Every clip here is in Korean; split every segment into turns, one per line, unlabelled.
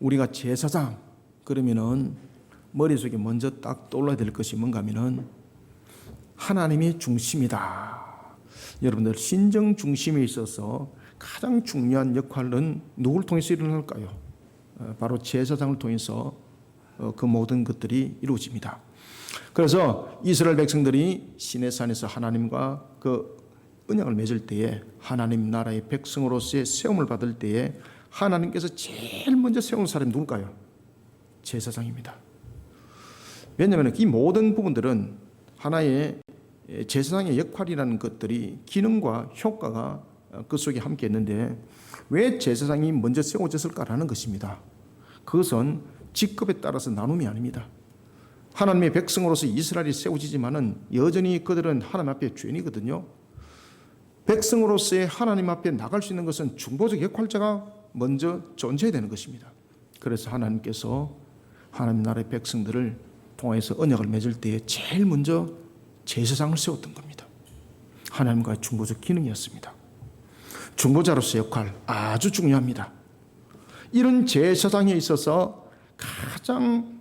우리가 제사장 그러면은 머릿속에 먼저 딱 떠올라야 될 것이 뭔가 하면은 하나님이 중심이다. 여러분들 신정 중심에 있어서 가장 중요한 역할은 누구를 통해서 일어날까요? 바로 제사장을 통해서 그 모든 것들이 이루어집니다. 그래서 이스라엘 백성들이 시내산에서 하나님과 그 언약을 맺을 때에 하나님 나라의 백성으로서의 세움을 받을 때에 하나님께서 제일 먼저 세운 사람이 누굴까요? 제사장입니다. 왜냐하면 이 모든 부분들은 하나의 제사장의 역할이라는 것들이 기능과 효과가 그 속에 함께 있는데 왜 제사장이 먼저 세워졌을까라는 것입니다. 그것은 직급에 따라서 나눔이 아닙니다. 하나님의 백성으로서 이스라엘이 세워지지만은 여전히 그들은 하나님 앞에 죄인이거든요. 백성으로서의 하나님 앞에 나갈 수 있는 것은 중보적 역할자가 먼저 존재해야 되는 것입니다. 그래서 하나님께서 하나님 나라의 백성들을 통해서 언약을 맺을 때에 제일 먼저 제사장을 세웠던 겁니다. 하나님과의 중보적 기능이었습니다. 중보자로서의 역할 아주 중요합니다. 이런 제사장에 있어서 가장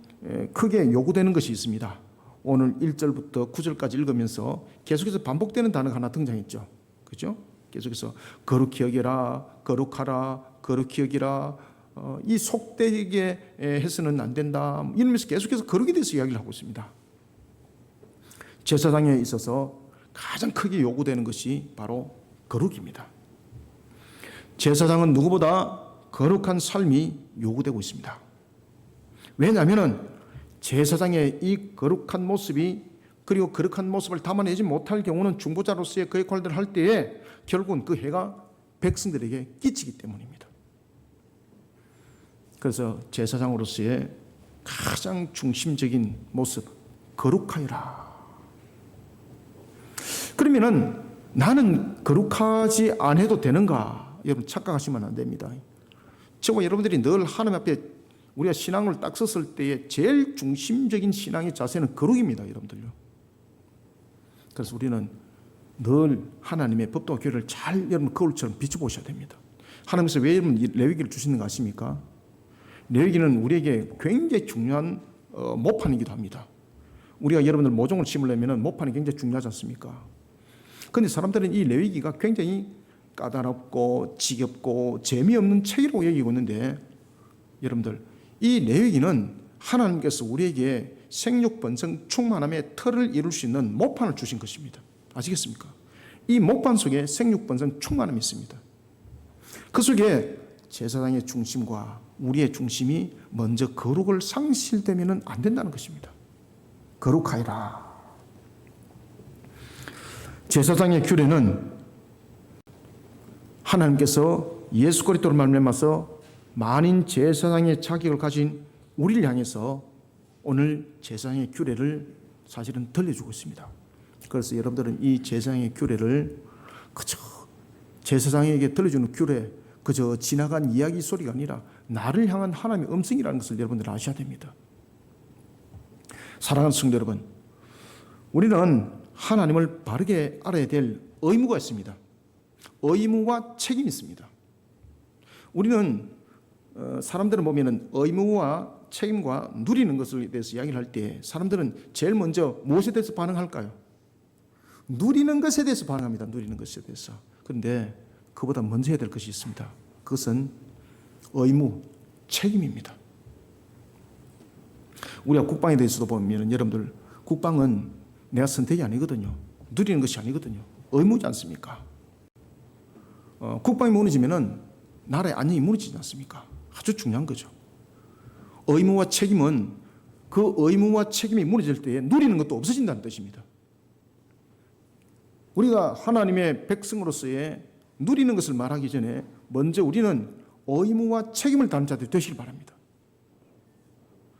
크게 요구되는 것이 있습니다. 오늘 1절부터 9절까지 읽으면서 계속해서 반복되는 단어가 하나 등장했죠. 그죠? 계속해서 거룩히 여겨라, 거룩하라, 거룩히 여기라, 이 속되게 해서는 안 된다. 이러면서 계속해서 거룩에 대해서 이야기를 하고 있습니다. 제사장에 있어서 가장 크게 요구되는 것이 바로 거룩입니다. 제사장은 누구보다 거룩한 삶이 요구되고 있습니다. 왜냐하면 제사장의 이 거룩한 모습이 그리고 거룩한 모습을 담아내지 못할 경우는 중보자로서의 그 역할들을 할 때에 결국은 그 해가 백성들에게 끼치기 때문입니다. 그래서 제사장으로서의 가장 중심적인 모습, 거룩하여라. 그러면은 나는 거룩하지 않아도 되는가? 여러분 착각하시면 안 됩니다. 저와 여러분들이 늘 하나님 앞에 우리가 신앙을 딱 섰을 때의 제일 중심적인 신앙의 자세는 거룩입니다, 여러분들요. 그래서 우리는 늘 하나님의 법도와 규례를 잘 여러분 거울처럼 비춰보셔야 됩니다. 하나님께서 왜 여러분 레위기를 주시는 거 아십니까? 레위기는 우리에게 굉장히 중요한 모판이기도 합니다. 우리가 여러분들 모종을 심으려면 모판이 굉장히 중요하지 않습니까? 그런데 사람들은 이 레위기가 굉장히 까다롭고 지겹고 재미없는 책이라고 여기고 있는데 여러분들 이 레위기는 하나님께서 우리에게 생육 번성 충만함의 틀을 이룰 수 있는 모판을 주신 것입니다. 아시겠습니까? 이 모판 속에 생육 번성 충만함이 있습니다. 그 속에 제사장의 중심과 우리의 중심이 먼저 거룩을 상실되면 안 된다는 것입니다. 거룩하여라. 제사장의 규례는 하나님께서 예수 그리스도로 말미암아서 만인 제사장의 자격을 가진 우리를 향해서 오늘 제사장의 규례를 사실은 들려주고 있습니다. 그래서 여러분들은 이 제사장의 규례를 그저 제사장에게 들려주는 규례, 그저 지나간 이야기 소리가 아니라 나를 향한 하나님의 음성이라는 것을 여러분들 아셔야 됩니다. 사랑하는 성도 여러분, 우리는 하나님을 바르게 알아야 될 의무가 있습니다. 의무와 책임이 있습니다. 우리는 사람들을 보면은 의무와 책임과 누리는 것에 대해서 이야기를 할 때 사람들은 제일 먼저 무엇에 대해서 반응할까요? 누리는 것에 대해서 반응합니다. 누리는 것에 대해서. 그런데 그보다 먼저 해야 될 것이 있습니다. 그것은 의무, 책임입니다. 우리가 국방에 대해서도 보면 여러분들 국방은 내가 선택이 아니거든요. 누리는 것이 아니거든요. 의무지 않습니까? 국방이 무너지면은 나라의 안녕이 무너지지 않습니까? 아주 중요한 거죠. 의무와 책임은 그 의무와 책임이 무너질 때에 누리는 것도 없어진다는 뜻입니다. 우리가 하나님의 백성으로서의 누리는 것을 말하기 전에 먼저 우리는 의무와 책임을 다는 자들이 되시길 바랍니다.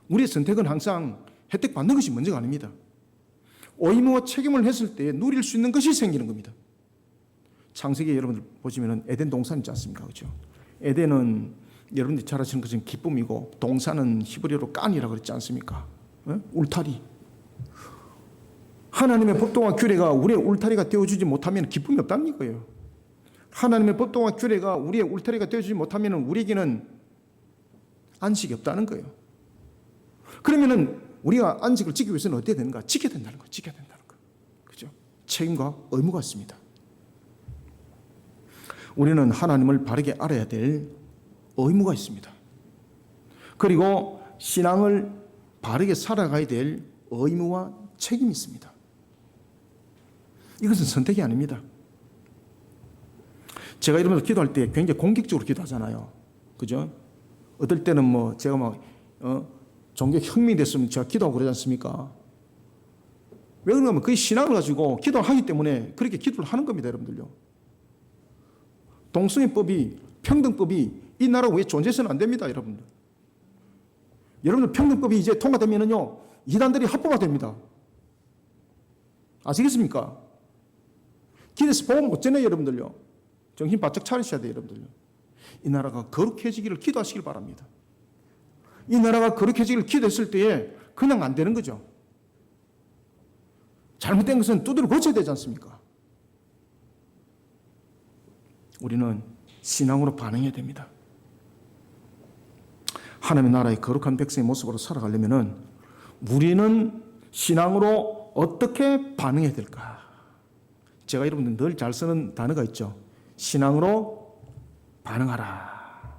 우리의 선택은 항상 혜택 받는 것이 먼저가 아닙니다. 의무와 책임을 했을 때 누릴 수 있는 것이 생기는 겁니다. 창세기에 여러분들 보시면 에덴 동산 있지 않습니까? 그렇죠? 에덴은 여러분들이 잘 아시는 것은 기쁨이고 동산은 히브리어로 깐이라고 그랬지 않습니까? 울타리. 하나님의 법도와 규례가 우리의 울타리가 되어주지 못하면 기쁨이 없다는 이거예요. 하나님의 법도와 규례가 우리의 울타리가 되어주지 못하면 우리에게는 안식이 없다는 거예요. 그러면은 우리가 안식을 지키기 위해서는 어떻게 되는가? 지켜야 된다는 거예요. 지켜야 된다는 거예요. 그죠? 책임과 의무가 있습니다. 우리는 하나님을 바르게 알아야 될 의무가 있습니다. 그리고 신앙을 바르게 살아가야 될 의무와 책임이 있습니다. 이것은 선택이 아닙니다. 제가 이러면서 기도할 때 굉장히 공격적으로 기도하잖아요. 그죠? 어떨 때는 뭐 제가 막 종교 혁명이 됐으면 제가 기도하고 그러지 않습니까? 왜 그러냐면 그게 신앙을 가지고 기도를 하기 때문에 그렇게 기도를 하는 겁니다, 여러분들요. 동성애법이, 평등법이 이 나라 왜 존재해서는 안 됩니다, 여러분들. 여러분들 평등법이 이제 통과되면은요, 이단들이 합법화 됩니다. 아시겠습니까? 길에서 보험 못 지내요, 여러분들요. 정신 바짝 차리셔야 돼요, 여러분들요. 이 나라가 거룩해지기를 기도하시길 바랍니다. 이 나라가 거룩해지기를 기도했을 때에 그냥 안 되는 거죠. 잘못된 것은 두드려 고쳐야 되지 않습니까? 우리는 신앙으로 반응해야 됩니다. 하나님의 나라의 거룩한 백성의 모습으로 살아가려면 우리는 신앙으로 어떻게 반응해야 될까? 제가 여러분들 늘 잘 쓰는 단어가 있죠. 신앙으로 반응하라.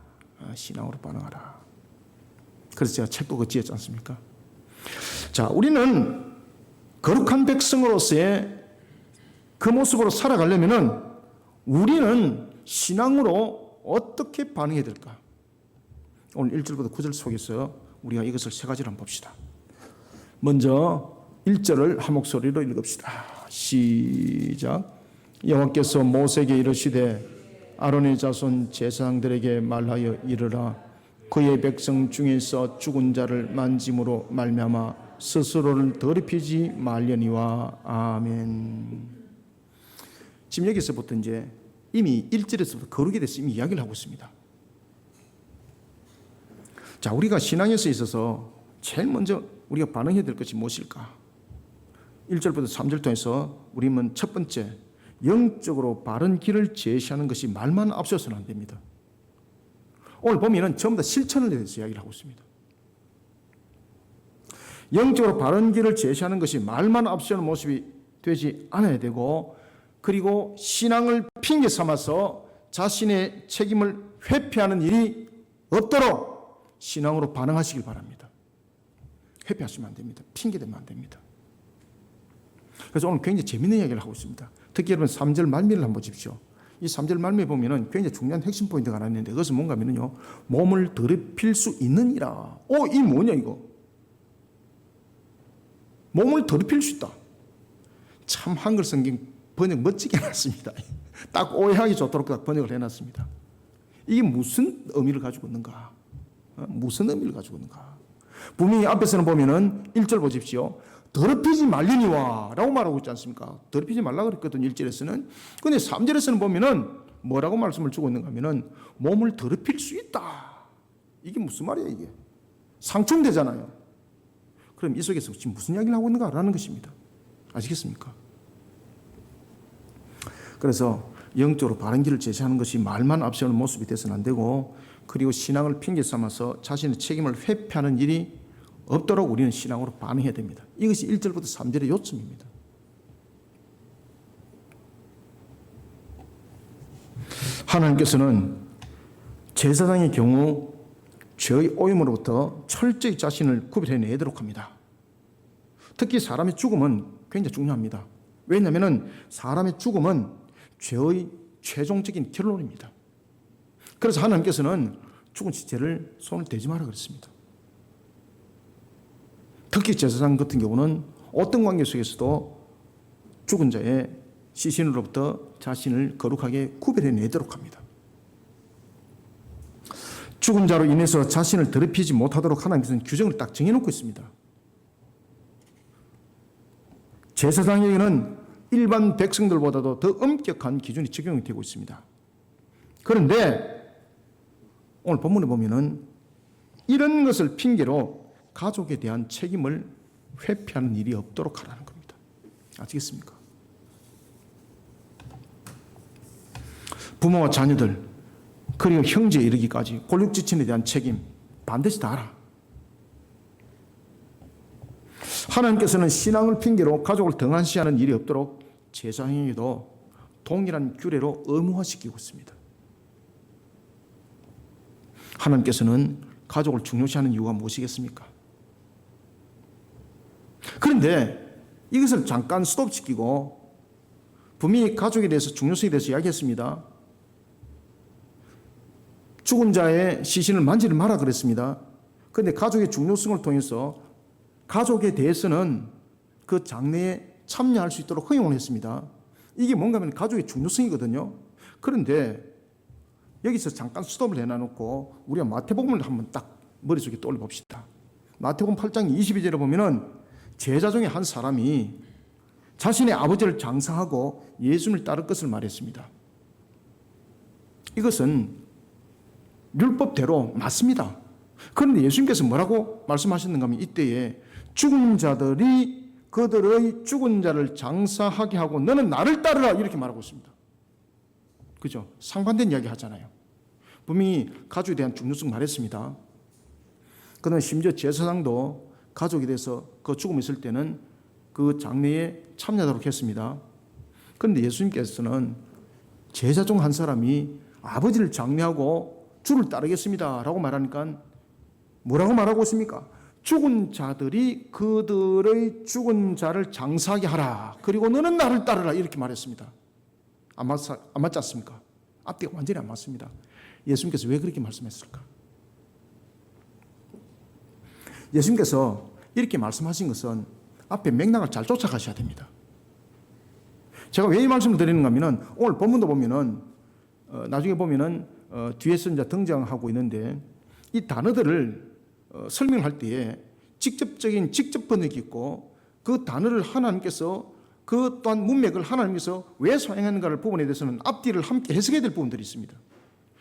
신앙으로 반응하라. 그래서 제가 책도 그 지었지 않습니까? 자, 우리는 거룩한 백성으로서의 그 모습으로 살아가려면은 우리는 신앙으로 어떻게 반응해야 될까? 오늘 1절부터 9절 속에서 우리가 이것을 세 가지를 한번 봅시다. 먼저 1절을 한 목소리로 읽읍시다. 시작. 여호와께서 모세에게 이르시되 아론의 자손 제사장들에게 말하여 이르라. 그의 백성 중에서 죽은 자를 만짐으로 말미암아 스스로를 더럽히지 말려니와. 아멘. 지금 여기서부터 이제 이미 1절에서부터 거룩에 대해서 이미 이야기를 하고 있습니다. 자, 우리가 신앙에서 있어서 제일 먼저 우리가 반응해야 될 것이 무엇일까? 1절부터 3절 통해서 우리는 첫 번째, 영적으로 바른 길을 제시하는 것이 말만 앞서서는 안 됩니다. 오늘 보면은 전부 다 실천을 대해서 이야기를 하고 있습니다. 영적으로 바른 길을 제시하는 것이 말만 앞서는 모습이 되지 않아야 되고, 그리고 신앙을 핑계 삼아서 자신의 책임을 회피하는 일이 없도록 신앙으로 반응하시길 바랍니다. 회피하시면 안 됩니다. 핑계대면 안 됩니다. 그래서 오늘 굉장히 재밌는 이야기를 하고 있습니다. 특히 여러분 3절 말미를 한번 보십시오. 이 3절 말미에 보면은 굉장히 중요한 핵심 포인트가 하나 있는데, 그것은 뭔가 하면요, 몸을 더럽힐 수 있느니라. 이 뭐냐 이거? 몸을 더럽힐 수 있다. 참 한글 성경 번역 멋지게 해놨습니다. 딱 오해하기 좋도록 딱 번역을 해놨습니다. 이게 무슨 의미를 가지고 있는가? 무슨 의미를 가지고 있는가? 분명히 앞에서는 보면은 1절 보십시오. 더럽히지 말리니와 라고 말하고 있지 않습니까? 더럽히지 말라고 그랬거든요, 1절에서는. 근데 3절에서는 보면은 뭐라고 말씀을 주고 있는가 하면은 몸을 더럽힐 수 있다. 이게 무슨 말이야, 이게? 상충되잖아요. 그럼 이 속에서 지금 무슨 이야기를 하고 있는가라는 것입니다. 아시겠습니까? 그래서 영적으로 바른 길을 제시하는 것이 말만 앞세우는 모습이 돼서는 안 되고, 그리고 신앙을 핑계 삼아서 자신의 책임을 회피하는 일이 없도록 우리는 신앙으로 반응해야 됩니다. 이것이 1절부터 3절의 요점입니다. 하나님께서는 제사장의 경우 죄의 오염으로부터 철저히 자신을 구별해내도록 합니다. 특히 사람의 죽음은 굉장히 중요합니다. 왜냐하면 사람의 죽음은 죄의 최종적인 결론입니다. 그래서 하나님께서는 죽은 시체를 손을 대지 마라 그랬습니다. 특히 제사장 같은 경우는 어떤 관계 속에서도 죽은 자의 시신으로부터 자신을 거룩하게 구별해내도록 합니다. 죽은 자로 인해서 자신을 더럽히지 못하도록 하나님께서는 규정을 딱 정해놓고 있습니다. 제사장에게는 일반 백성들보다도 더 엄격한 기준이 적용이 되고 있습니다. 그런데 오늘 본문에 보면은 이런 것을 핑계로 가족에 대한 책임을 회피하는 일이 없도록 하라는 겁니다. 아시겠습니까? 부모와 자녀들, 그리고 형제에 이르기까지 골육지친에 대한 책임, 반드시 다 알아. 하나님께서는 신앙을 핑계로 가족을 등한시하는 일이 없도록 제사행위도 동일한 규례로 의무화시키고 있습니다. 하나님께서는 가족을 중요시하는 이유가 무엇이겠습니까? 그런데 이것을 잠깐 스톱시키고 분명히 가족에 대해서 중요성에 대해서 이야기했습니다. 죽은 자의 시신을 만지지 마라 그랬습니다. 그런데 가족의 중요성을 통해서 가족에 대해서는 그 장례에 참여할 수 있도록 허용을 했습니다. 이게 뭔가 하면 가족의 중요성이거든요. 그런데 여기서 잠깐 스톱을 해놔놓고 우리가 마태복음을 한번 딱 머릿속에 떠올려 봅시다. 마태복음 8장 22절에 보면은 제자 중에 한 사람이 자신의 아버지를 장사하고 예수님을 따를 것을 말했습니다. 이것은 율법대로 맞습니다. 그런데 예수님께서 뭐라고 말씀하셨는가 하면 이때에 죽은 자들이 그들의 죽은 자를 장사하게 하고 너는 나를 따르라 이렇게 말하고 있습니다. 그죠? 상반된 이야기 하잖아요. 분명히 가족에 대한 중요성 말했습니다. 그러나 심지어 제사장도 가족에 대해서 그 죽음이 있을 때는 그 장례에 참여하도록 했습니다. 그런데 예수님께서는 제자 중 한 사람이 아버지를 장례하고 주를 따르겠습니다 라고 말하니까 뭐라고 말하고 있습니까? 죽은 자들이 그들의 죽은 자를 장사하게 하라. 그리고 너는 나를 따르라 이렇게 말했습니다. 안 맞지 않습니까? 앞뒤가 완전히 안 맞습니다. 예수님께서 왜 그렇게 말씀했을까? 예수님께서 이렇게 말씀하신 것은 앞에 맥락을 잘 쫓아가셔야 됩니다. 제가 왜 이 말씀을 드리는가 하면 오늘 본문도 보면은 나중에 보면은 뒤에서 이제 등장하고 있는데 이 단어들을 설명할 때에 직접 번역이 있고 그 단어를 하나님께서 그 또한 문맥을 하나님께서 왜 사용하는가를 부분에 대해서는 앞뒤를 함께 해석해야 될 부분들이 있습니다.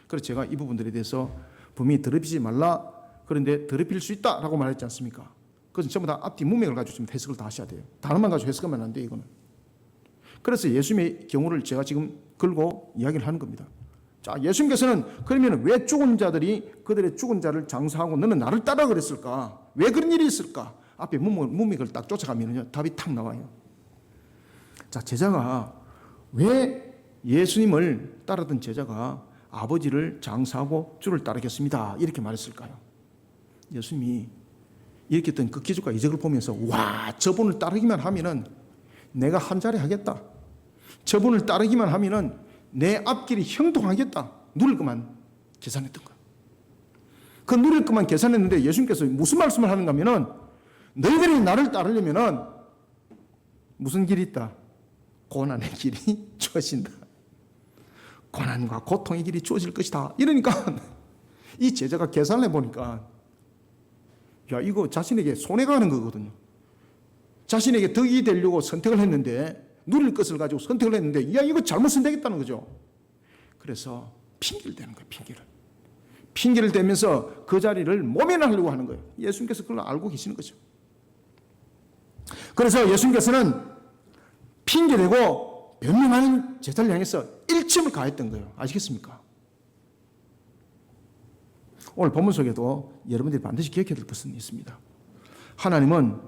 그래서 제가 이 부분들에 대해서 분명히 더럽히지 말라 그런데 더럽힐 수 있다라고 말했지 않습니까? 그것은 전부 다 앞뒤 문맥을 가지고 좀 해석을 다 하셔야 돼요. 단어만 가지고 해석하면 안 돼요, 이거는. 그래서 예수님의 경우를 제가 지금 걸고 이야기를 하는 겁니다. 자, 예수님께서는 그러면 왜 죽은 자들이 그들의 죽은 자를 장사하고 너는 나를 따라 그랬을까? 왜 그런 일이 있을까? 앞에 문맥을 딱 쫓아가면요, 답이 탁 나와요. 자, 제자가 왜 예수님을 따르던 제자가 아버지를 장사하고 주를 따르겠습니다 이렇게 말했을까요? 예수님이 이렇게 했던 그 기적과 이적을 보면서 와, 저분을 따르기만 하면은 내가 한 자리 하겠다. 저분을 따르기만 하면은 내 앞길이 형통하겠다. 누릴 것만 계산했던 거야. 그 누릴 것만 계산했는데 예수님께서 무슨 말씀을 하는가 하면은 너희들이 나를 따르려면은 무슨 길이 있다? 고난의 길이 주어진다. 고난과 고통의 길이 주어질 것이다. 이러니까 이 제자가 계산을 해보니까 야, 이거 자신에게 손해가 가는 거거든요. 자신에게 덕이 되려고 선택을 했는데 누릴 것을 가지고 선택을 했는데 야, 이거 잘못 선택했다는 거죠. 그래서 핑계를 대는 거예요. 핑계를 대면서 그 자리를 모면하려고 하는 거예요. 예수님께서 그걸 알고 계시는 거죠. 그래서 예수님께서는 핑계대고 변명하는 제자를 향해서 일침을 가했던 거예요. 아시겠습니까? 오늘 본문 속에도 여러분들이 반드시 기억해야 될 것은 있습니다. 하나님은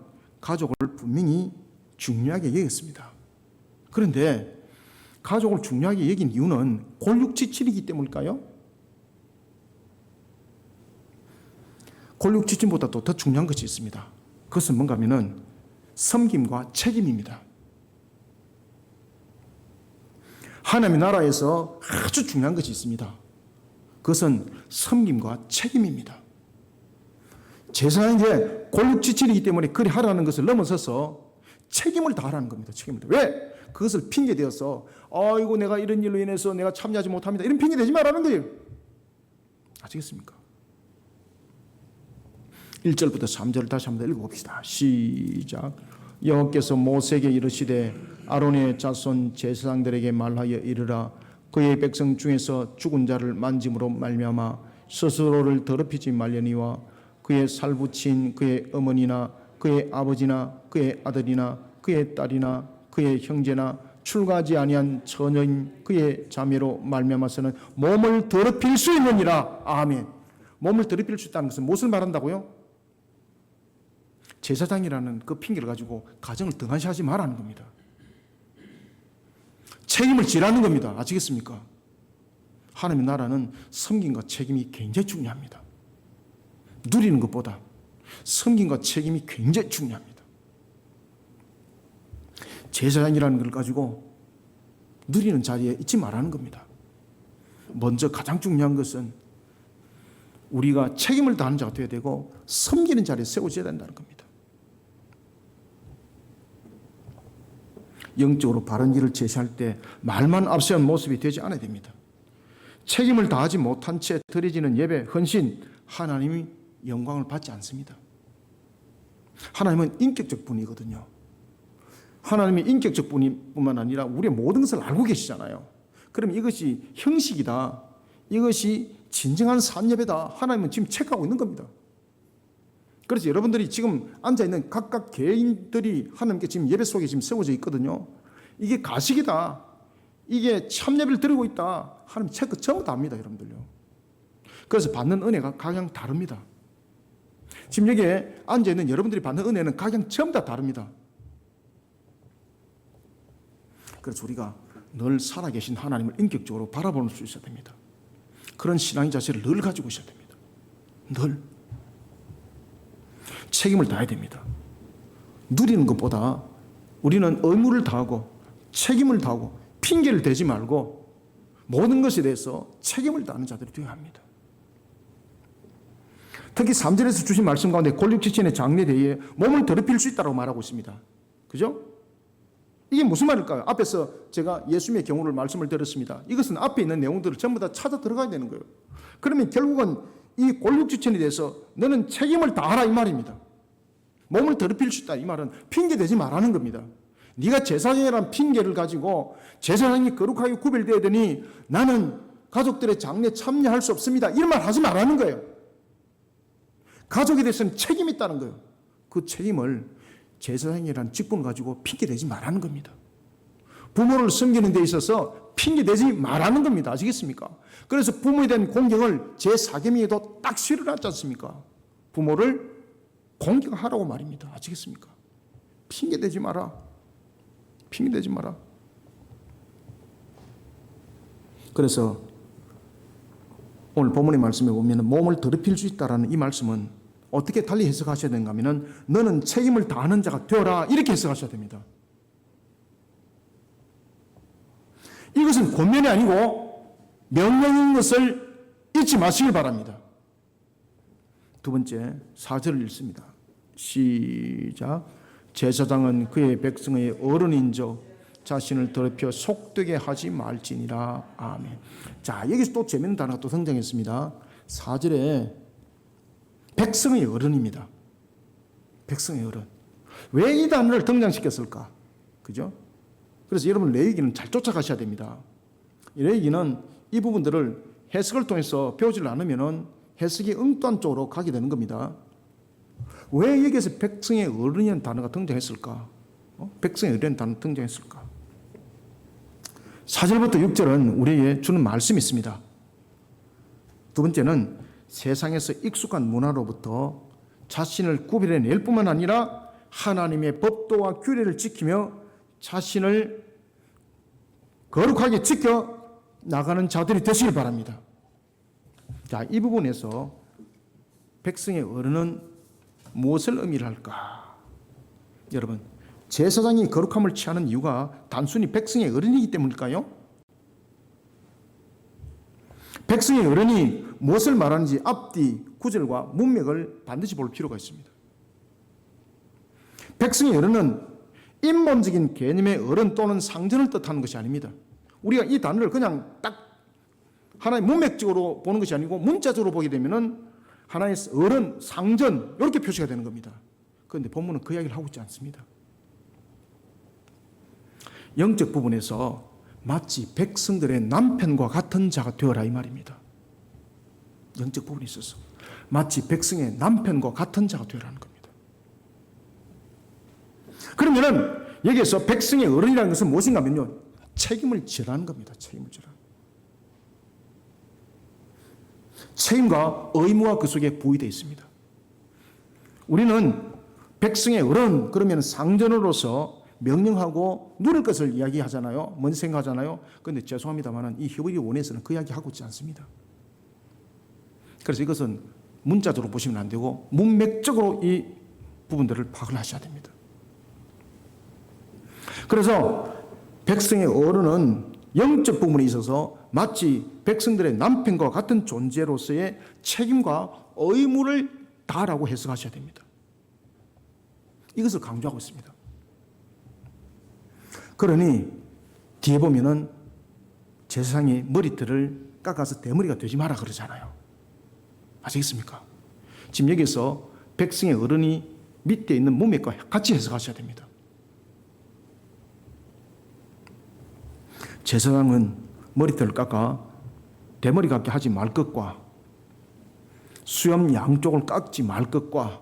가족을 분명히 중요하게 여겼습니다. 그런데 가족을 중요하게 여긴 이유는 골육지침이기 때문일까요? 골육지침보다도 더 중요한 것이 있습니다. 그것은 뭔가 하면은 섬김과 책임입니다. 하나님의 나라에서 아주 중요한 것이 있습니다. 그것은 섬김과 책임입니다. 제사장에게 골육지침이기 때문에 그리 하라는 것을 넘어서서 책임을 다하라는 겁니다. 책임을. 왜? 그것을 핑계대어서 아이고 내가 이런 일로 인해서 내가 참여하지 못합니다. 이런 핑계 대지 말라는 거예요. 아시겠습니까? 1절부터 3절을 다시 한번 읽어봅시다. 시작. 여호와께서 모세에게 이르시되 아론의 자손 제사장들에게 말하여 이르라. 그의 백성 중에서 죽은 자를 만짐으로 말미암아 스스로를 더럽히지 말려니와 그의 살붙인 그의 어머니나 그의 아버지나 그의 아들이나 그의 딸이나 그의 형제나 출가하지 아니한 처녀인 그의 자매로 말미암아서는 몸을 더럽힐 수 있느니라. 아멘. 몸을 더럽힐 수 있다는 것은 무엇을 말한다고요? 제사장이라는 그 핑계를 가지고 가정을 등한시하지 말라는 겁니다. 책임을 지라는 겁니다. 아시겠습니까? 하나님의 나라는 섬김과 책임이 굉장히 중요합니다. 누리는 것보다 섬김과 책임이 굉장히 중요합니다. 제사장이라는 걸 가지고 누리는 자리에 있지 말라는 겁니다. 먼저 가장 중요한 것은 우리가 책임을 다하는 자가 되어야 되고 섬기는 자리에 세워져야 된다는 겁니다. 영적으로 바른 길을 제시할 때 말만 앞세운 모습이 되지 않아야 됩니다. 책임을 다하지 못한 채 드려지는 예배, 헌신, 하나님이 영광을 받지 않습니다. 하나님은 인격적 분이거든요. 하나님이 인격적 분뿐만 아니라 우리의 모든 것을 알고 계시잖아요. 그럼 이것이 형식이다, 이것이 진정한 산예배다, 하나님은 지금 체크하고 있는 겁니다. 그래서 여러분들이 지금 앉아있는 각각 개인들이 하나님께 지금 예배 속에 지금 세워져 있거든요. 이게 가식이다, 이게 참예배를 드리고 있다, 하나님 체크 전부 다 합니다, 여러분들요. 그래서 받는 은혜가 각양 다릅니다. 지금 여기에 앉아있는 여러분들이 받는 은혜는 각양 전부 다 다릅니다. 그래서 우리가 늘 살아계신 하나님을 인격적으로 바라볼 수 있어야 됩니다. 그런 신앙의 자세를 늘 가지고 있어야 됩니다. 늘 책임을 다해야 됩니다. 누리는 것보다 우리는 의무를 다하고 책임을 다하고 핑계를 대지 말고 모든 것에 대해서 책임을 다하는 자들이 되어야 합니다. 특히 3절에서 주신 말씀 가운데 골육지신의 장례대회에 몸을 더럽힐 수 있다고 말하고 있습니다. 그죠? 이게 무슨 말일까요? 앞에서 제가 예수님의 경우를 말씀을 드렸습니다. 이것은 앞에 있는 내용들을 전부 다 찾아 들어가야 되는 거예요. 그러면 결국은 이 골육지신에 대해서 너는 책임을 다하라 이 말입니다. 몸을 더럽힐 수 있다 이 말은 핑계 대지 말라는 겁니다. 네가 제사장이라는 핑계를 가지고 제사장이 거룩하게 구별되어야 되니 나는 가족들의 장례 참여할 수 없습니다, 이런 말 하지 말라는 거예요. 가족에 대해서는 책임이 있다는 거예요. 그 책임을 제사장이라는 직분을 가지고 핑계대지 말라는 겁니다. 부모를 섬기는 데 있어서 핑계대지 말라는 겁니다. 아시겠습니까? 그래서 부모에 대한 공경을 제4계명에도 딱 실어놨지 않습니까? 부모를 공경하라고 말입니다. 아시겠습니까? 핑계대지 마라. 핑계대지 마라. 그래서 오늘 본문의 말씀에 보면 몸을 더럽힐 수 있다라는 이 말씀은 어떻게 달리 해석하셔야 되는가 하면 너는 책임을 다하는 자가 되어라 이렇게 해석하셔야 됩니다. 이것은 권면이 아니고 명령인 것을 잊지 마시길 바랍니다. 두 번째 4절을 읽습니다. 시작. 제사장은 그의 백성의 어른인저 자신을 더럽혀 속되게 하지 말지니라. 아멘. 자, 여기서 또 재밌는 단어가 또 등장했습니다. 4절에 백성의 어른입니다. 백성의 어른. 왜 이 단어를 등장시켰을까? 그죠? 그래서 여러분 레위기는 잘 쫓아가셔야 됩니다. 레위기는 이 부분들을 해석을 통해서 배우지 않으면 해석이 엉뚱한 쪽으로 가게 되는 겁니다. 왜 여기에서 백성의 어른이라는 단어가 등장했을까? 백성의 어른이라는 단어가 등장했을까? 4절부터 6절은 우리에게 주는 말씀이 있습니다. 두 번째는 세상에서 익숙한 문화로부터 자신을 구별해낼 뿐만 아니라 하나님의 법도와 규례를 지키며 자신을 거룩하게 지켜 나가는 자들이 되시길 바랍니다. 자, 이 부분에서 백성의 어른은 무엇을 의미를 할까? 여러분, 제사장이 거룩함을 취하는 이유가 단순히 백성의 어른이기 때문일까요? 백성의 어른이 무엇을 말하는지 앞뒤 구절과 문맥을 반드시 볼 필요가 있습니다. 백성의 어른은 인본적인 개념의 어른 또는 상전을 뜻하는 것이 아닙니다. 우리가 이 단어를 그냥 딱 하나의 문맥적으로 보는 것이 아니고 문자적으로 보게 되면은 하나의 어른, 상전 이렇게 표시가 되는 겁니다. 그런데 본문은 그 이야기를 하고 있지 않습니다. 영적 부분에서 마치 백성들의 남편과 같은 자가 되어라 이 말입니다. 영적 부분에 있어서 마치 백성의 남편과 같은 자가 되어라는 겁니다. 그러면은 여기에서 백성의 어른이라는 것은 무엇인가 하면요, 책임을 지라는 겁니다. 책임을 지라. 책임과 의무가 그 속에 부여되어 있습니다. 우리는 백성의 어른 그러면 상전으로서 명령하고 누릴 것을 이야기하잖아요. 먼저 생각하잖아요. 그런데 죄송합니다만 이 히브리 원에서는 그 이야기하고 있지 않습니다. 그래서 이것은 문자적으로 보시면 안 되고 문맥적으로 이 부분들을 파악을 하셔야 됩니다. 그래서 백성의 어른은 영적 부분에 있어서 마치 백성들의 남편과 같은 존재로서의 책임과 의무를 다하라고 해석하셔야 됩니다. 이것을 강조하고 있습니다. 그러니 뒤에 보면은 제사장이 머리털을 깎아서 대머리가 되지 마라 그러잖아요. 아시겠습니까? 지금 여기서 백성의 어른이 밑에 있는 문맥과 같이 해석하셔야 됩니다. 제사장은 머리털을 깎아 대머리 같게 하지 말 것과 수염 양쪽을 깎지 말 것과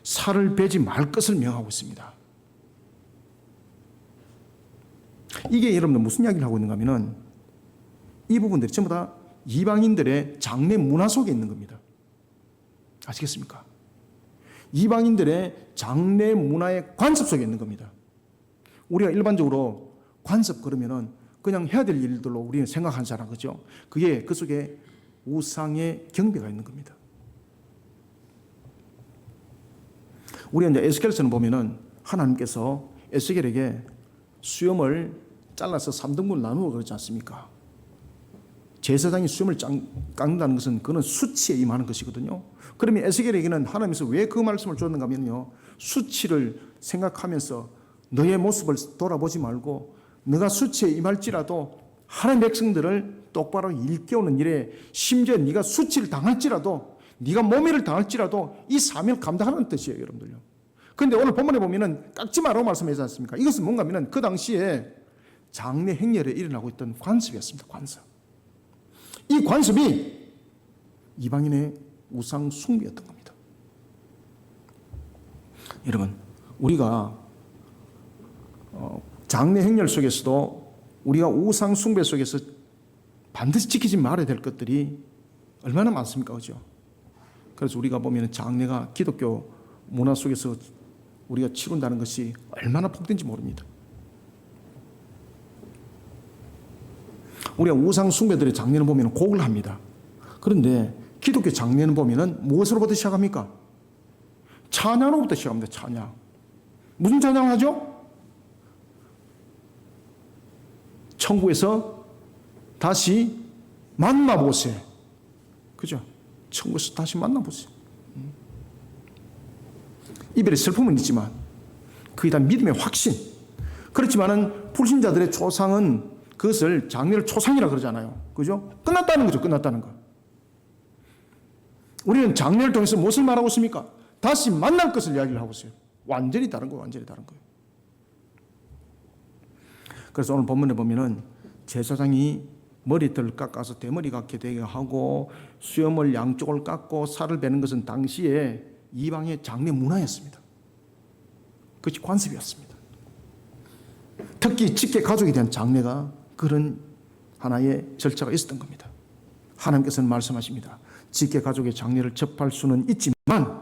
살을 베지 말 것을 명하고 있습니다. 이게 여러분들 무슨 이야기를 하고 있는가 하면은 이 부분들이 전부 다 이방인들의 장래 문화 속에 있는 겁니다. 아시겠습니까? 이방인들의 장래 문화의 관습 속에 있는 겁니다. 우리가 일반적으로 관습 그러면은 그냥 해야 될 일들로 우리는 생각하잖아, 그죠? 그게 그 속에 우상의 경배가 있는 겁니다. 우리가 이제 에스겔서는 보면은 하나님께서 에스겔에게 수염을 잘라서 3등분 나누어 그러지 않습니까? 제사장이 수염을 깎는다는 것은 그는 수치에 임하는 것이거든요. 그러면 에스겔에게는 하나님께서 왜 그 말씀을 줬는가 하면요, 수치를 생각하면서 너의 모습을 돌아보지 말고 너가 수치에 임할지라도 하나님의 백성들을 똑바로 일깨우는 일에 심지어 네가 수치를 당할지라도 네가 모멸을 당할지라도 이 사명을 감당하는 뜻이에요, 여러분들요. 그런데 오늘 본문에 보면은 깎지 말라고 말씀하지 않습니까? 이것은 뭔가 하면은 그 당시에 장례 행렬에 일어나고 있던 관습이었습니다. 관습. 이 관습이 이방인의 우상 숭배였던 겁니다. 여러분, 우리가 장례 행렬 속에서도 우리가 우상 숭배 속에서 반드시 지키지 말아야 될 것들이 얼마나 많습니까? 그죠? 그래서 우리가 보면 장례가 기독교 문화 속에서 우리가 치룬다는 것이 얼마나 복된지 모릅니다. 우리가 우상 숭배들의 장례를 보면 곡을 합니다. 그런데 기독교 장례는 보면 무엇으로부터 시작합니까? 찬양으로부터 시작합니다. 찬양. 무슨 찬양을 하죠? 천국에서 다시 만나보세. 그죠? 천국에서 다시 만나보세. 이별의 슬픔은 있지만 그게 다 믿음의 확신. 그렇지만은 불신자들의 초상은 그것을 장례를 초상이라 그러잖아요. 그죠? 끝났다는 거죠. 끝났다는 거. 우리는 장례를 통해서 무엇을 말하고 있습니까? 다시 만날 것을 이야기를 하고 있어요. 완전히 다른 거예요. 완전히 다른 거예요. 그래서 오늘 본문에 보면은 제사장이 머리털을 깎아서 대머리 같게 되게 하고 수염을 양쪽을 깎고 살을 베는 것은 당시에 이방의 장례 문화였습니다. 그것이 관습이었습니다. 특히 직계 가족에 대한 장례가 그런 하나의 절차가 있었던 겁니다. 하나님께서는 말씀하십니다. 직계 가족의 장례를 접할 수는 있지만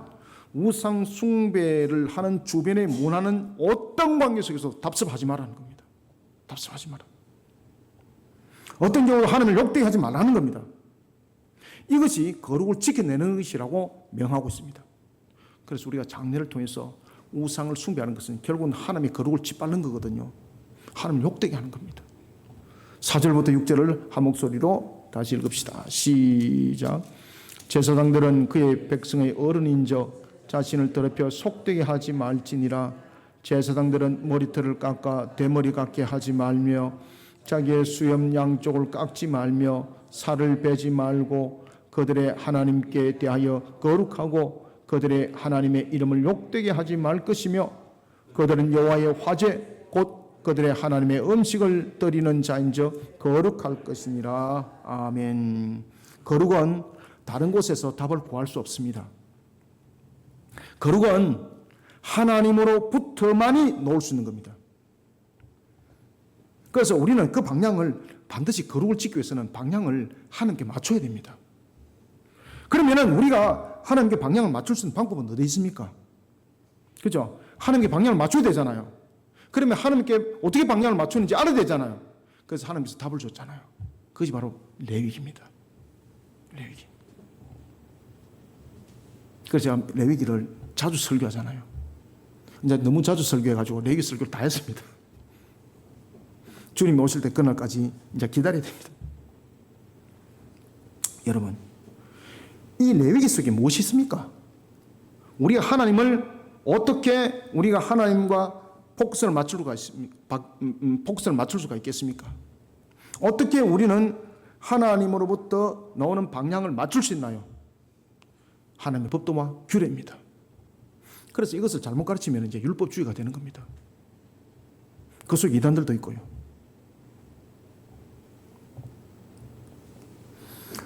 우상 숭배를 하는 주변의 문화는 어떤 관계 속에서 답습하지 말라는 겁니다. 답습하지 마라. 어떤 경우도 하나님을 욕되게 하지 말라는 겁니다. 이것이 거룩을 지켜내는 것이라고 명하고 있습니다. 그래서 우리가 장례를 통해서 우상을 숭배하는 것은 결국은 하나님의 거룩을 짓밟는 거거든요. 하나님을 욕되게 하는 겁니다. 4절부터 6절을 한 목소리로 다시 읽읍시다. 시작. 제사장들은 그의 백성의 어른인저 자신을 더럽혀 속되게 하지 말지니라. 제사장들은 머리털을 깎아 대머리 같게 하지 말며 자기의 수염 양쪽을 깎지 말며 살을 베지 말고 그들의 하나님께 대하여 거룩하고 그들의 하나님의 이름을 욕되게 하지 말 것이며 그들은 여호와의 화제 곧 그들의 하나님의 음식을 드리는 자인즉 거룩할 것이니라. 아멘. 거룩은 다른 곳에서 답을 구할 수 없습니다. 거룩은 하나님으로부터만이 놓을 수 있는 겁니다. 그래서 우리는 그 방향을 반드시 거룩을 지키기 위해서는 방향을 하나님께 맞춰야 됩니다. 그러면은 우리가 하나님께 방향을 맞출 수 있는 방법은 어디 있습니까? 그죠? 하나님께 방향을 맞춰야 되잖아요. 그러면 하나님께 어떻게 방향을 맞추는지 알아야 되잖아요. 그래서 하나님께서 답을 줬잖아요. 그것이 바로 레위기입니다. 레위기. 그래서 제가 레위기를 자주 설교하잖아요. 이제 너무 자주 설교해가지고 레위기 설교를 다 했습니다. 주님이 오실 때 그날까지 이제 기다려야 됩니다. 여러분, 이 레위기 속에 무엇이 있습니까? 우리가 하나님을 어떻게 우리가 하나님과 포커스를 맞출 수가 있겠습니까? 어떻게 우리는 하나님으로부터 나오는 방향을 맞출 수 있나요? 하나님의 법도와 규례입니다. 그래서 이것을 잘못 가르치면 이제 율법주의가 되는 겁니다. 그 속에 이단들도 있고요.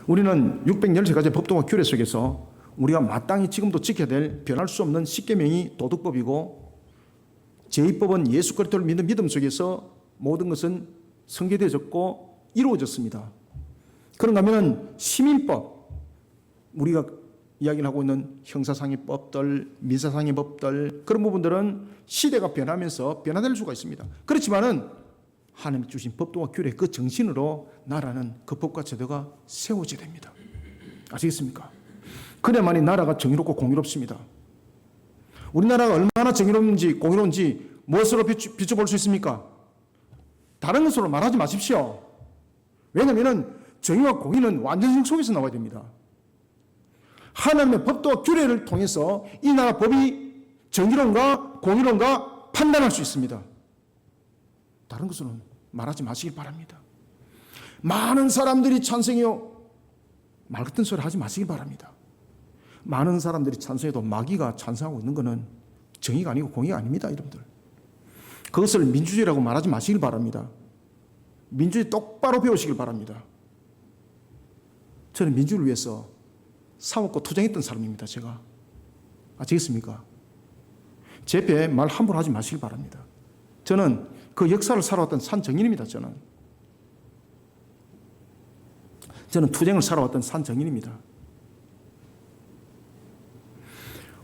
우리는 613가지의 법도와 규례 속에서 우리가 마땅히 지금도 지켜야 될 변할 수 없는 십계명이 도덕법이고, 제2법은 예수 그리스도를 믿는 믿음 속에서 모든 것은 성계되어졌고 이루어졌습니다. 그런가 하면 시민법, 우리가 이야기를 하고 있는 형사상의 법들, 민사상의 법들, 그런 부분들은 시대가 변하면서 변화될 수가 있습니다. 그렇지만은 하나님 주신 법도와 규례 그 정신으로 나라는 그 법과 제도가 세워져야 됩니다. 아시겠습니까? 그래야만이 나라가 정의롭고 공의롭습니다. 우리나라가 얼마나 정의롭은지 공의로운지 무엇으로 비춰볼 수 있습니까? 다른 것으로 말하지 마십시오. 왜냐하면 정의와 공의는 완전성 속에서 나와야 됩니다. 하나님의 법도와 규례를 통해서 이 나라 법이 정의로운가 공의로운가 판단할 수 있습니다. 다른 것으로는 말하지 마시길 바랍니다. 많은 사람들이 찬성해요. 말 같은 소리 하지 마시길 바랍니다. 많은 사람들이 찬성해도 마귀가 찬성하고 있는 것은 정의가 아니고 공의가 아닙니다, 여러분들. 그것을 민주주의라고 말하지 마시길 바랍니다. 민주주의 똑바로 배우시길 바랍니다. 저는 민주를 위해서 싸웠고 투쟁했던 사람입니다, 제가. 아시겠습니까? 제 배에 말 함부로 하지 마시길 바랍니다. 저는 그 역사를 살아왔던 산정인입니다, 저는 투쟁을 살아왔던 산정인입니다.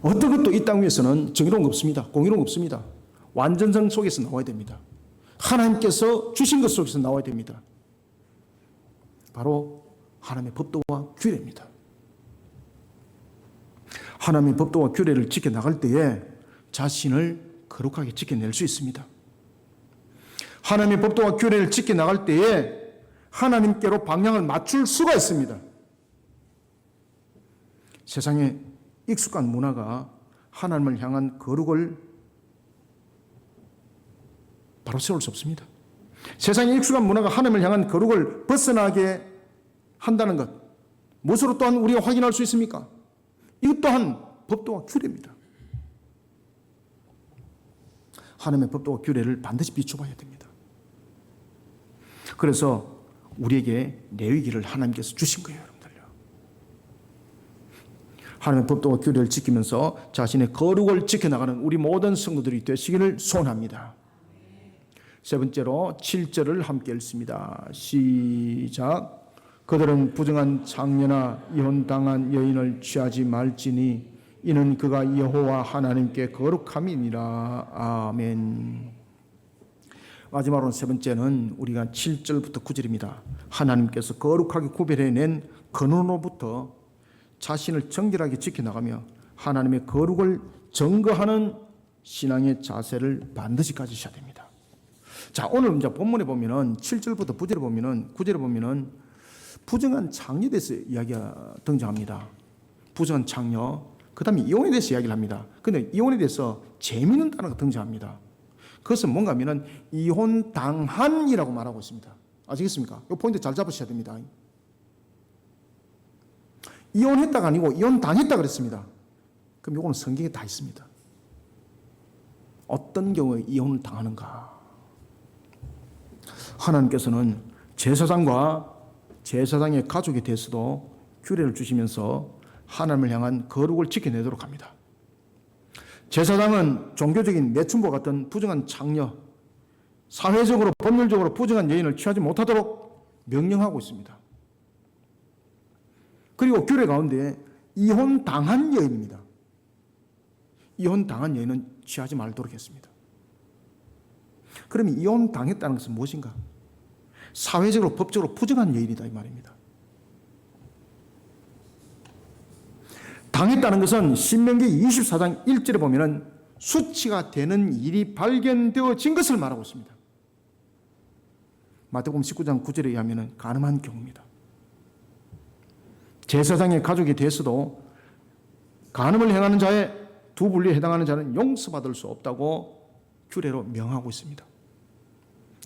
어떤 것도 이 땅 위에서는 정의로운 거 없습니다. 공의로운 거 없습니다. 완전성 속에서 나와야 됩니다. 하나님께서 주신 것 속에서 나와야 됩니다. 바로 하나님의 법도와 규례입니다. 하나님의 법도와 규례를 지켜나갈 때에 자신을 거룩하게 지켜낼 수 있습니다. 하나님의 법도와 규례를 지켜나갈 때에 하나님께로 방향을 맞출 수가 있습니다. 세상에 익숙한 문화가 하나님을 향한 거룩을 바로 세울 수 없습니다. 세상에 익숙한 문화가 하나님을 향한 거룩을 벗어나게 한다는 것, 무엇으로 또한 우리가 확인할 수 있습니까? 이것 또한 법도와 규례입니다. 하나님의 법도와 규례를 반드시 비춰봐야 됩니다. 그래서 우리에게 레위기를 하나님께서 주신 거예요, 여러분들요. 하나님의 법도와 규례를 지키면서 자신의 거룩을 지켜나가는 우리 모든 성도들이 되시기를 소원합니다. 세 번째로 7절을 함께 읽습니다. 시작. 그들은 부정한 장녀나 이혼당한 여인을 취하지 말지니 이는 그가 여호와 하나님께 거룩함이니라. 아멘. 마지막으로 세 번째는 우리가 7절부터 9절입니다. 하나님께서 거룩하게 구별해낸 근원으로부터 자신을 정결하게 지켜나가며 하나님의 거룩을 증거하는 신앙의 자세를 반드시 가지셔야 됩니다. 자, 오늘 이제 본문에 보면은 7절부터 9절에 보면은 부정한 장녀에 대해서 이야기가 등장합니다. 부정한 장녀, 그 다음에 이혼에 대해서 이야기를 합니다. 그런데 이혼에 대해서 재미있는 단어가 등장합니다. 그것은 뭔가 하면은 이혼당한이라고 말하고 있습니다. 아시겠습니까? 이 포인트 잘 잡으셔야 됩니다. 이혼했다가 아니고 이혼당했다 그랬습니다. 그럼 이거는 성경에 다 있습니다. 어떤 경우에 이혼을 당하는가? 하나님께서는 제사장과 제사장의 가족에 대해서도 규례를 주시면서 하나님을 향한 거룩을 지켜내도록 합니다. 제사장은 종교적인 매춘과 같은 부정한 장녀, 사회적으로 법률적으로 부정한 여인을 취하지 못하도록 명령하고 있습니다. 그리고 규례 가운데 이혼당한 여인입니다. 이혼당한 여인은 취하지 말도록 했습니다. 그러면 이혼당했다는 것은 무엇인가? 사회적으로 법적으로 부정한 여인이다 이 말입니다. 당했다는 것은 신명기 24장 1절에 보면은 수치가 되는 일이 발견되어진 것을 말하고 있습니다. 마태복음 19장 9절에 의하면 가늠한 경우입니다. 제사장의 가족이 됐어도 간음을 행하는 자의 두 분리에 해당하는 자는 용서받을 수 없다고 규례로 명하고 있습니다.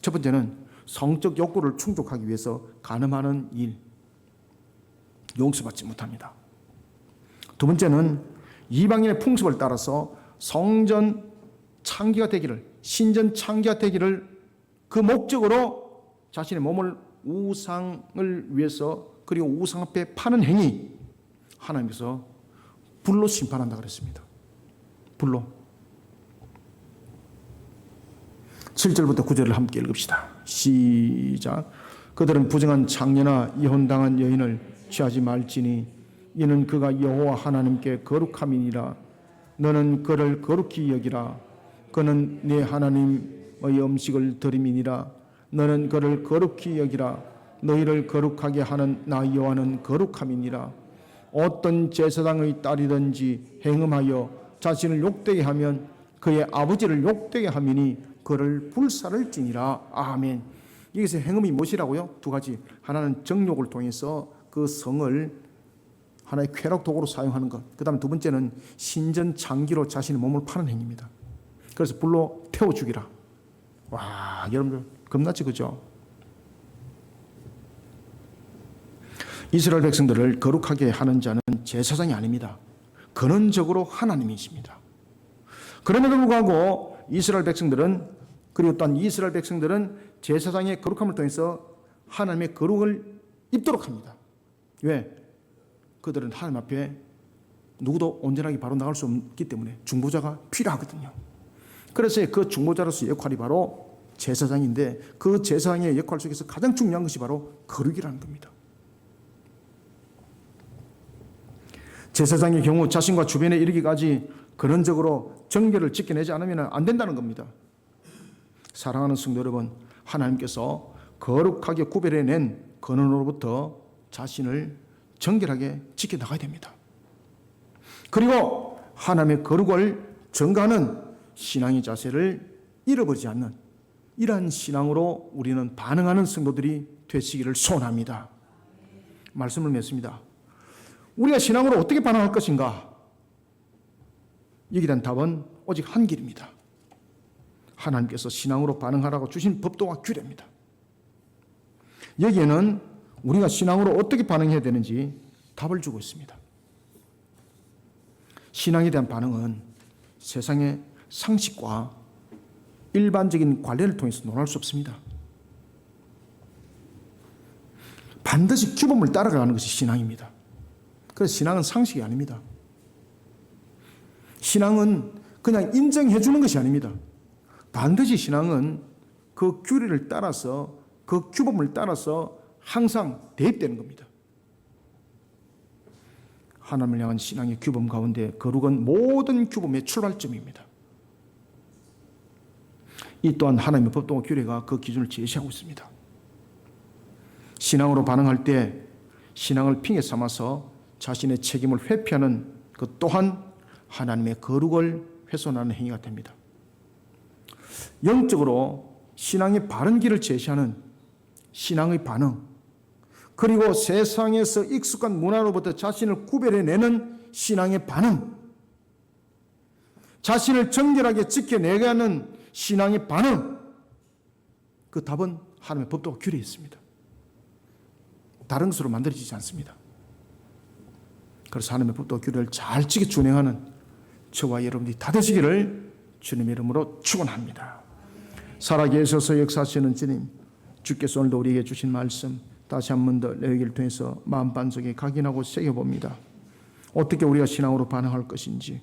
첫 번째는 성적 욕구를 충족하기 위해서 간음하는 일, 용서받지 못합니다. 두 번째는 이방인의 풍습을 따라서 성전 창기가 되기를, 신전 창기가 되기를 그 목적으로 자신의 몸을 우상을 위해서 그리고 우상 앞에 파는 행위, 하나님께서 불로 심판한다 그랬습니다. 불로. 7절부터 9절을 함께 읽읍시다. 시작. 그들은 부정한 창녀나 이혼당한 여인을 취하지 말지니 이는 그가 여호와 하나님께 거룩함이니라. 너는 그를 거룩히 여기라. 그는 네 하나님의 음식을 드림이니라. 너는 그를 거룩히 여기라. 너희를 거룩하게 하는 나 여호와는 거룩함이니라. 어떤 제사장의 딸이든지 행음하여 자신을 욕되게 하면 그의 아버지를 욕되게 함이니 그를 불살을지니라. 아멘. 여기서 행음이 무엇이라고요? 두 가지. 하나는 정욕을 통해서 그 성을 하나의 쾌락 도구로 사용하는 것. 그 다음 두 번째는 신전 창기로 자신의 몸을 파는 행위입니다. 그래서 불로 태워 죽이라. 와, 여러분들 겁나지 그죠? 이스라엘 백성들을 거룩하게 하는 자는 제사장이 아닙니다. 근원적으로 하나님이십니다. 그럼에도 불구하고 이스라엘 백성들은, 그리고 또한 이스라엘 백성들은 제사장의 거룩함을 통해서 하나님의 거룩을 입도록 합니다. 왜? 그들은 하나님 앞에 누구도 온전하게 바로 나갈 수 없기 때문에 중보자가 필요하거든요. 그래서 그 중보자로서의 역할이 바로 제사장인데, 그 제사장의 역할 속에서 가장 중요한 것이 바로 거룩이라는 겁니다. 제사장의 경우 자신과 주변에 이르기까지 근원적으로 정결을 지켜내지 않으면 안 된다는 겁니다. 사랑하는 성도 여러분, 하나님께서 거룩하게 구별해낸 근원으로부터 자신을 정결하게 지켜나가야 됩니다. 그리고 하나님의 거룩을 증가하는 신앙의 자세를 잃어버리지 않는 이러한 신앙으로 우리는 반응하는 성도들이 되시기를 소원합니다. 말씀을 맺습니다. 우리가 신앙으로 어떻게 반응할 것인가? 여기에 대한 답은 오직 한 길입니다. 하나님께서 신앙으로 반응하라고 주신 법도와 규례입니다. 여기에는 우리가 신앙으로 어떻게 반응해야 되는지 답을 주고 있습니다. 신앙에 대한 반응은 세상의 상식과 일반적인 관례를 통해서 논할 수 없습니다. 반드시 규범을 따라가는 것이 신앙입니다. 그래서 신앙은 상식이 아닙니다. 신앙은 그냥 인정해 주는 것이 아닙니다. 반드시 신앙은 그 규례를 따라서, 그 규범을 따라서 항상 대입되는 겁니다. 하나님을 향한 신앙의 규범 가운데 거룩은 모든 규범의 출발점입니다. 이 또한 하나님의 법도와 규례가 그 기준을 제시하고 있습니다. 신앙으로 반응할 때 신앙을 핑계 삼아서 자신의 책임을 회피하는 그 또한 하나님의 거룩을 훼손하는 행위가 됩니다. 영적으로 신앙의 바른 길을 제시하는 신앙의 반응, 그리고 세상에서 익숙한 문화로부터 자신을 구별해내는 신앙의 반응, 자신을 정결하게 지켜내게 하는 신앙의 반응, 그 답은 하나님의 법도와 규례에 있습니다. 다른 것으로 만들어지지 않습니다. 그래서 하나님의 법도와 규례를 잘 지켜 준행하는 저와 여러분들이 다 되시기를 주님의 이름으로 축원합니다. 살아계셔서 역사하시는 주님, 주께서 오늘도 우리에게 주신 말씀 다시 한 번 더 내 얘기를 통해서 마음 반석에 각인하고 새겨봅니다. 어떻게 우리가 신앙으로 반응할 것인지,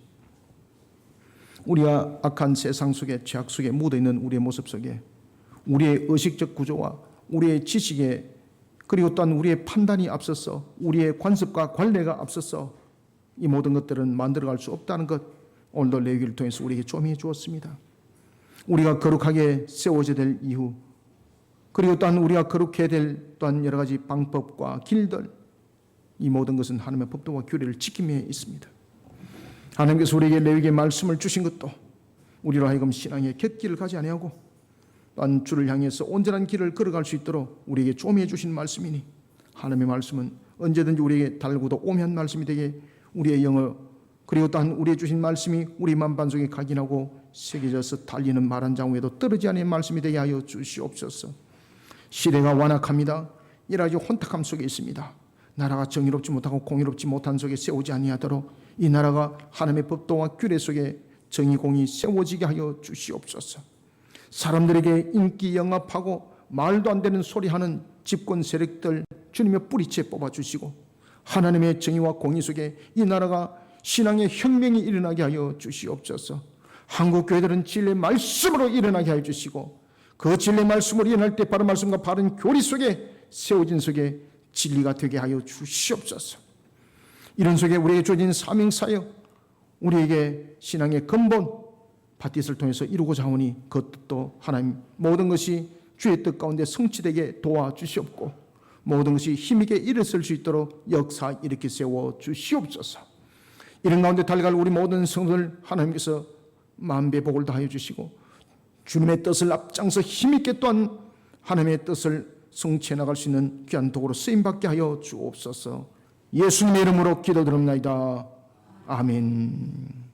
우리가 악한 세상 속에, 죄악 속에 묻어있는 우리의 모습 속에 우리의 의식적 구조와 우리의 지식에, 그리고 또한 우리의 판단이 앞서서, 우리의 관습과 관례가 앞서서 이 모든 것들은 만들어갈 수 없다는 것, 오늘도 레위기를 통해서 우리에게 조명해 주었습니다. 우리가 거룩하게 세워져야 될 이유, 그리고 또한 우리가 거룩해야 될 또한 여러 가지 방법과 길들, 이 모든 것은 하나님의 법도와 규례를 지킴에 있습니다. 하나님께서 우리에게 레위기의 말씀을 주신 것도 우리로 하여금 신앙의 곁길을 가지 아니하고 또한 주를 향해서 온전한 길을 걸어갈 수 있도록 우리에게 조명해 주신 말씀이니, 하나님의 말씀은 언제든지 우리에게 달고도 오묘한 말씀이 되게 우리의 영어, 그리고 또한 우리의 주신 말씀이 우리 만반속에 각인하고 새겨져서 달리는 말 한 장 외에도 떨어지지 않는 말씀이 되게 하여 주시옵소서. 시대가 완악합니다. 여러 가지 혼탁함 속에 있습니다. 나라가 정의롭지 못하고 공의롭지 못한 속에 세우지 아니하도록 이 나라가 하나님의 법도와 규례 속에 정의 공의 세워지게 하여 주시옵소서. 사람들에게 인기 영합하고 말도 안 되는 소리하는 집권 세력들 주님의 뿌리채 뽑아주시고, 하나님의 정의와 공의 속에 이 나라가 신앙의 혁명이 일어나게 하여 주시옵소서. 한국 교회들은 진리의 말씀으로 일어나게 하여 주시고, 그 진리의 말씀으로 일어날 때 바른 말씀과 바른 교리 속에 세워진 속에 진리가 되게 하여 주시옵소서. 이런 속에 우리에게 주어진 사명사역, 우리에게 신앙의 근본 밭짓을 통해서 이루고자 하오니 그 뜻도 하나님 모든 것이 주의 뜻 가운데 성취되게 도와주시옵고, 모든 것이 힘있게 일어설 수 있도록 역사 일으켜 세워 주시옵소서. 이런 가운데 달려갈 우리 모든 성도들 하나님께서 만배 복을 다하여 주시고, 주님의 뜻을 앞장서 힘있게 또한 하나님의 뜻을 성취해 나갈 수 있는 귀한 도구로 쓰임받게 하여 주옵소서. 예수님의 이름으로 기도드립니다. 아멘.